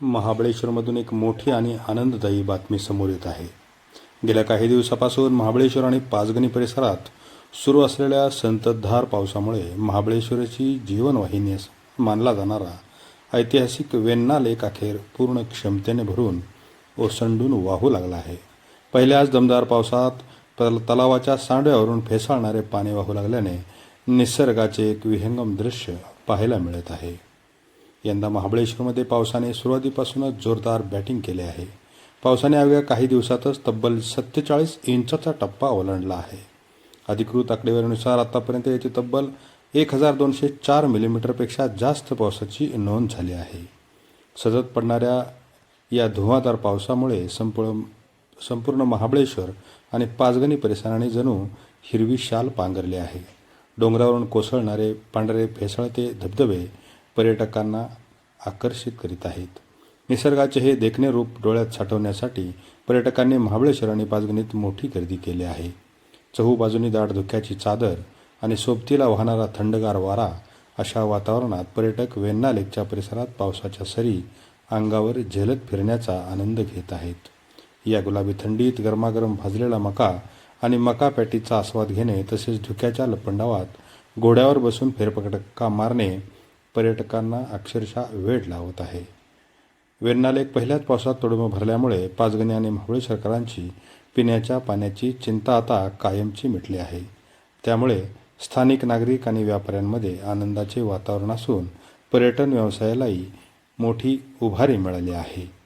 महाबळेश्वरमधून एक मोठी आणि आनंददायी बातमी समोर येत आहे. गेल्या काही दिवसापासून महाबळेश्वर आणि पाचगणी परिसरात सुरू असलेल्या संततधार पावसामुळे महाबळेश्वरची जीवनवाहिनी मानला जाणारा ऐतिहासिक वेण्णा लेक अखेर पूर्ण क्षमतेने भरून ओसंडून वाहू लागला आहे. पहिल्याच दमदार पावसात तलावाच्या सांडव्यावरून फेसाळणारे पाणी वाहू लागल्याने निसर्गाचे एक विहंगम दृश्य पाहायला मिळत आहे. यंदा महाबळेश्वरमध्ये पावसाने सुरुवातीपासूनच जोरदार बॅटिंग केले आहे. पावसाने अवघ्या काही दिवसातच तब्बल 47 इंचाचा टप्पा ओलांडला आहे. अधिकृत आकडेवारीनुसार आतापर्यंत येथे तब्बल 1204 मिलीमीटरपेक्षा जास्त पावसाची नोंद झाली आहे. सतत पडणाऱ्या या धुव्वाधार पावसामुळे संपूर्ण महाबळेश्वर आणि पाचगणी परिसराने जणू हिरवी शाल पांघरली आहे. डोंगरावरून कोसळणारे पांढरे फेसाळते धबधबे पर्यटकांना आकर्षित करीत आहेत. निसर्गाचे हे देखणे रूप डोळ्यात साठवण्यासाठी पर्यटकांनी महाबळेश्वर आणि पाचगणीत मोठी गर्दी केली आहे. चहूबाजूनी दाट धुक्याची चादर आणि सोबतीला वाहणारा थंडगार वारा अशा वातावरणात पर्यटक वेण्णा लेकच्या परिसरात पावसाच्या सरी अंगावर झेलत फिरण्याचा आनंद घेत आहेत. या गुलाबी थंडीत गरमागरम भाजलेला मका आणि मका पॅटीचा आस्वाद घेणे तसेच धुक्याच्या लपंडावात घोड्यावर बसून फेरफटका मारणे पर्यटकांना अक्षरशः वेड लावत आहे. वेण्णा लेक पहिल्याच पावसात तुडुंब भरल्यामुळे पाचगणी आणि महाबळेश्वरकरांची पिण्याच्या पाण्याची चिंता आता कायमची मिटली आहे. त्यामुळे स्थानिक नागरिक आणि व्यापाऱ्यांमध्ये आनंदाचे वातावरण असून पर्यटन व्यवसायालाही मोठी उभारी मिळाली आहे.